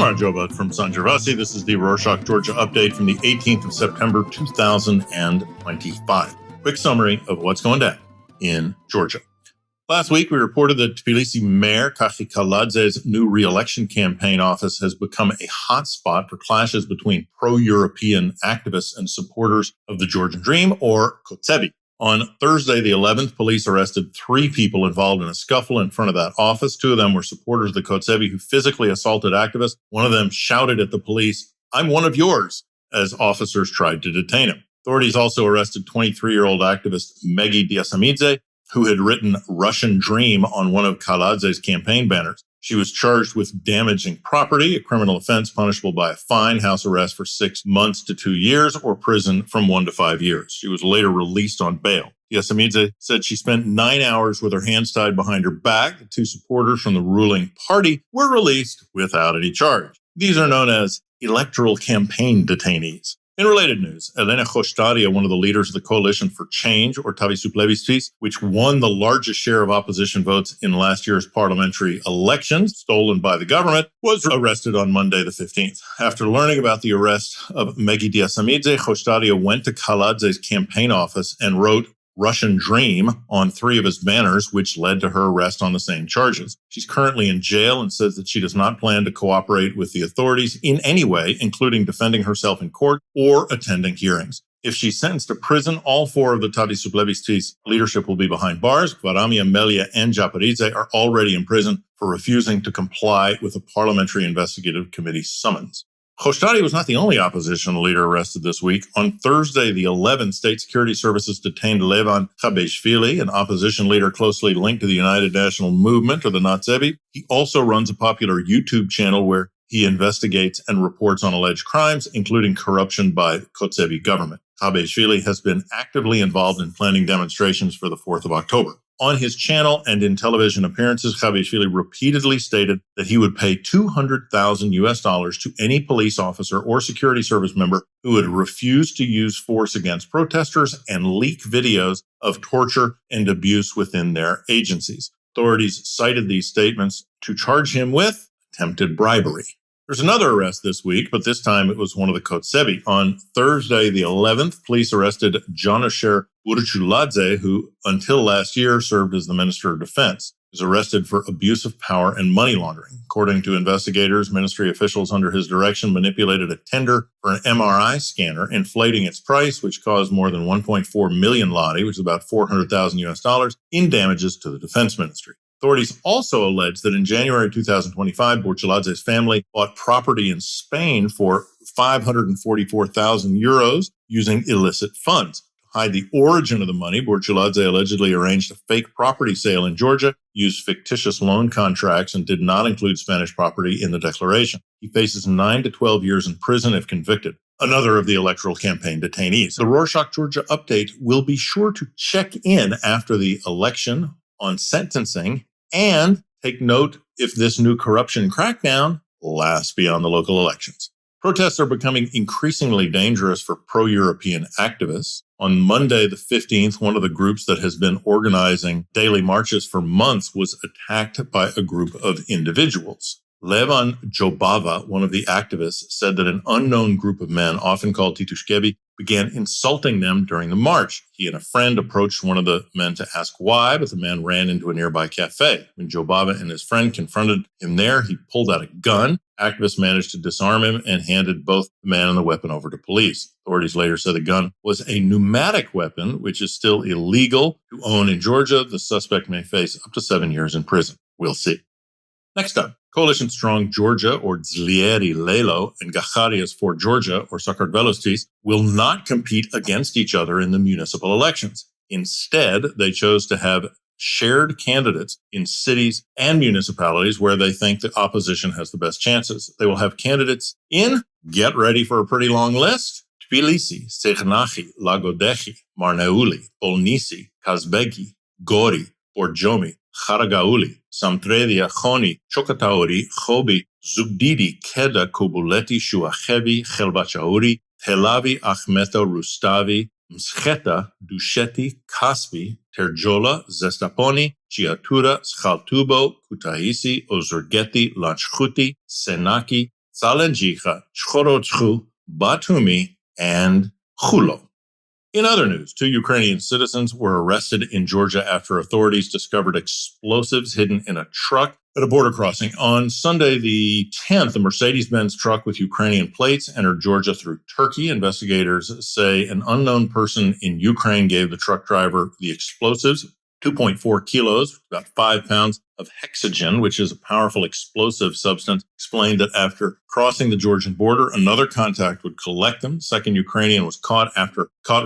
Marjoba from Sanjavasi. This is the Rorschach, Georgia update from the 18th of September, 2025. Quick summary of what's going down in Georgia. Last week, we reported that Tbilisi Mayor Kaladze's new re-election campaign office has become a hotspot for clashes between pro-European activists and supporters of the Georgian Dream, or Kotzebue. On Thursday, the 11th, police arrested 3 people involved in a scuffle in front of that office. 2 of them were supporters of the Kotzebue who physically assaulted activists. One of them shouted at the police, "I'm one of yours," as officers tried to detain him. Authorities also arrested 23-year-old activist Megi Diasamidze, who had written Russian Dream on one of Kaladze's campaign banners. She was charged with damaging property, a criminal offense punishable by a fine, house arrest for 6 months to 2 years, or prison from 1 to 5 years. She was later released on bail. Diasamidze said she spent 9 hours with her hands tied behind her back. The 2 supporters from the ruling party were released without any charge. These are known as electoral campaign detainees. In related news, Elena Khoshtaria, one of the leaders of the Coalition for Change, or Tavisu Plebiscite, which won the largest share of opposition votes in last year's parliamentary elections, stolen by the government, was arrested on Monday the 15th. After learning about the arrest of Megi Diasamidze, Khoshtaria went to Kaladze's campaign office and wrote Russian Dream on 3 of his banners, which led to her arrest on the same charges. She's currently in jail and says that she does not plan to cooperate with the authorities in any way, including defending herself in court or attending hearings. If she's sentenced to prison, all 4 of the Tavisu Plebiscite's leadership will be behind bars. Kvarami, Melia, and Japaridze are already in prison for refusing to comply with a parliamentary investigative committee summons. Khoshtaria was not the only opposition leader arrested this week. On Thursday, the 11th, State Security Services detained Levan Khabeshvili, an opposition leader closely linked to the United National Movement, or the Natsebi. He also runs a popular YouTube channel where he investigates and reports on alleged crimes, including corruption by the Kotzebue government. Khabeshvili has been actively involved in planning demonstrations for the 4th of October. On his channel and in television appearances, Khabeshvili repeatedly stated that he would pay $200,000 to any police officer or security service member who would refuse to use force against protesters and leak videos of torture and abuse within their agencies. Authorities cited these statements to charge him with attempted bribery. There's another arrest this week, but this time it was one of the Kotzebue. On Thursday, the 11th, police arrested Janasher Burchuladze, who until last year served as the Minister of Defense. He was arrested for abuse of power and money laundering. According to investigators, ministry officials under his direction manipulated a tender for an MRI scanner, inflating its price, which caused more than 1.4 million lari, which is about $400,000 in damages to the defense ministry. Authorities also allege that in January 2025, Burchuladze's family bought property in Spain for 544,000 euros using illicit funds. To hide the origin of the money, Burchuladze allegedly arranged a fake property sale in Georgia, used fictitious loan contracts, and did not include Spanish property in the declaration. He faces 9 to 12 years in prison if convicted. Another of the electoral campaign detainees. The Rorschach, Georgia update will be sure to check in after the election on sentencing and take note if this new corruption crackdown lasts beyond the local elections. Protests are becoming increasingly dangerous for pro-European activists. On Monday, the 15th, one of the groups that has been organizing daily marches for months was attacked by a group of individuals. Levan Jobava, one of the activists, said that an unknown group of men, often called Titushkevi, began insulting them during the march. He and a friend approached one of the men to ask why, but the man ran into a nearby cafe. When Jobava and his friend confronted him there, he pulled out a gun. Activists managed to disarm him and handed both the man and the weapon over to police. Authorities later said the gun was a pneumatic weapon, which is still illegal to own in Georgia. The suspect may face up to 7 years in prison. We'll see. Next up, Coalition Strong Georgia, or Zlieri Lelo, and Gacharias for Georgia, or Sakartvelostis, will not compete against each other in the municipal elections. Instead, they chose to have shared candidates in cities and municipalities where they think the opposition has the best chances. They will have candidates in, get ready for a pretty long list, Tbilisi, Sechnaki, Lagodechi, Marneuli, Polnisi, Kazbegi, Gori, Borjomi, Kharagauli, Samtredia, Choni, Chokatauri, Chobi, Zugdidi, Keda, Kubuleti, Shuachevi, Chelbachauri, Telavi, Achmeto, Rustavi, Mscheta, Dusheti, Kaspi, Terjola, Zestaponi, Chiatura, Schaltubo, Kutaisi, Ozurgeti, Lanchchuti, Senaki, Salenjika, Chorochru, Batumi, and Chulo. In other news, 2 Ukrainian citizens were arrested in Georgia after authorities discovered explosives hidden in a truck at a border crossing. On Sunday, the 10th, a Mercedes-Benz truck with Ukrainian plates entered Georgia through Turkey. Investigators say an unknown person in Ukraine gave the truck driver the explosives, 2.4 kilos, about 5 pounds of hexogen, which is a powerful explosive substance, explained that after crossing the Georgian border, another contact would collect them. The second Ukrainian was caught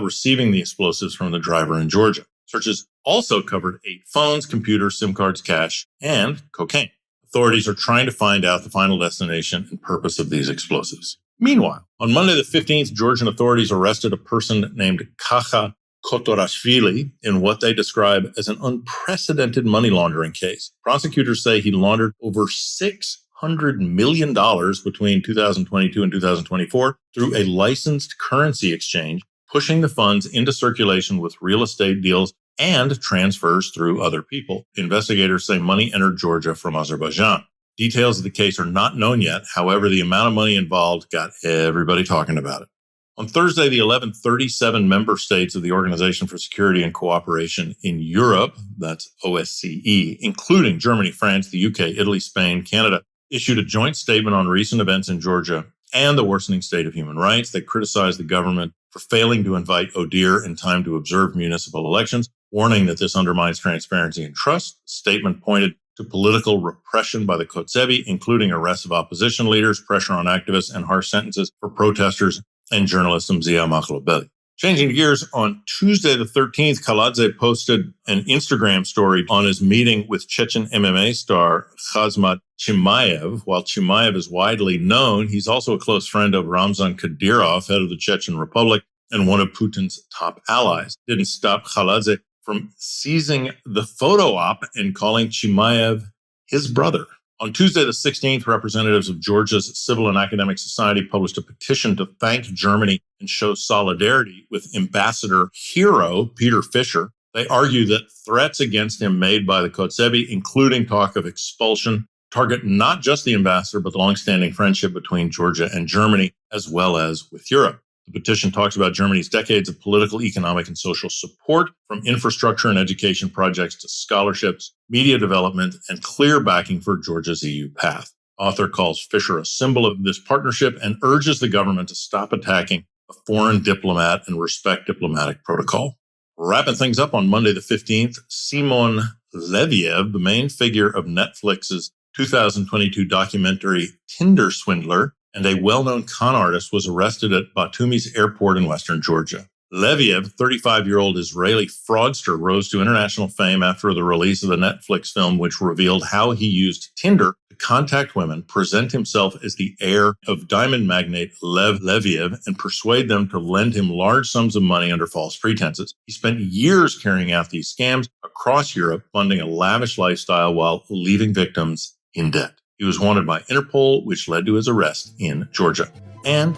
receiving the explosives from the driver in Georgia. Searches also covered 8 phones, computers, SIM cards, cash, and cocaine. Authorities are trying to find out the final destination and purpose of these explosives. Meanwhile, on Monday the 15th, Georgian authorities arrested a person named Kacha Kotorashvili in what they describe as an unprecedented money laundering case. Prosecutors say he laundered over $600 million between 2022 and 2024 through a licensed currency exchange, pushing the funds into circulation with real estate deals and transfers through other people. Investigators say money entered Georgia from Azerbaijan. Details of the case are not known yet. However, the amount of money involved got everybody talking about it. On Thursday, the 11th, 37 member states of the Organization for Security and Cooperation in Europe, that's OSCE, including Germany, France, the UK, Italy, Spain, Canada, issued a joint statement on recent events in Georgia and the worsening state of human rights. They criticized the government for failing to invite ODIHR in time to observe municipal elections, warning that this undermines transparency and trust. The statement pointed to political repression by the Kaladze, including arrests of opposition leaders, pressure on activists, and harsh sentences for protesters and journalist Mzia Maklobeli. Changing gears, on Tuesday the 13th, Kaladze posted an Instagram story on his meeting with Chechen MMA star Khamzat Chimaev. While Chimaev is widely known, he's also a close friend of Ramzan Kadyrov, head of the Chechen Republic and one of Putin's top allies. Didn't stop Kaladze from seizing the photo op and calling Chimaev his brother. On Tuesday, the 16th, representatives of Georgia's Civil and Academic Society published a petition to thank Germany and show solidarity with Ambassador Hero Peter Fischer. They argue that threats against him made by the Kaladze, including talk of expulsion, target not just the ambassador, but the longstanding friendship between Georgia and Germany, as well as with Europe. The petition talks about Germany's decades of political, economic, and social support, from infrastructure and education projects to scholarships, media development, and clear backing for Georgia's EU path. Author calls Fischer a symbol of this partnership and urges the government to stop attacking a foreign diplomat and respect diplomatic protocol. Wrapping things up on Monday the 15th, Simon Leviev, the main figure of Netflix's 2022 documentary Tinder Swindler, and a well-known con artist, was arrested at Batumi's airport in western Georgia. Leviev, 35-year-old Israeli fraudster, rose to international fame after the release of the Netflix film, which revealed how he used Tinder to contact women, present himself as the heir of diamond magnate Lev Leviev, and persuade them to lend him large sums of money under false pretenses. He spent years carrying out these scams across Europe, funding a lavish lifestyle while leaving victims in debt. He was wanted by Interpol, which led to his arrest in Georgia. And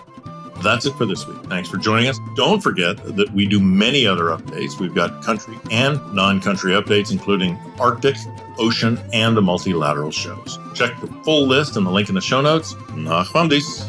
that's it for this week. Thanks for joining us. Don't forget that we do many other updates. We've got country and non-country updates, including Arctic, ocean, and the multilateral shows. Check the full list and the link in the show notes. Nachmandis.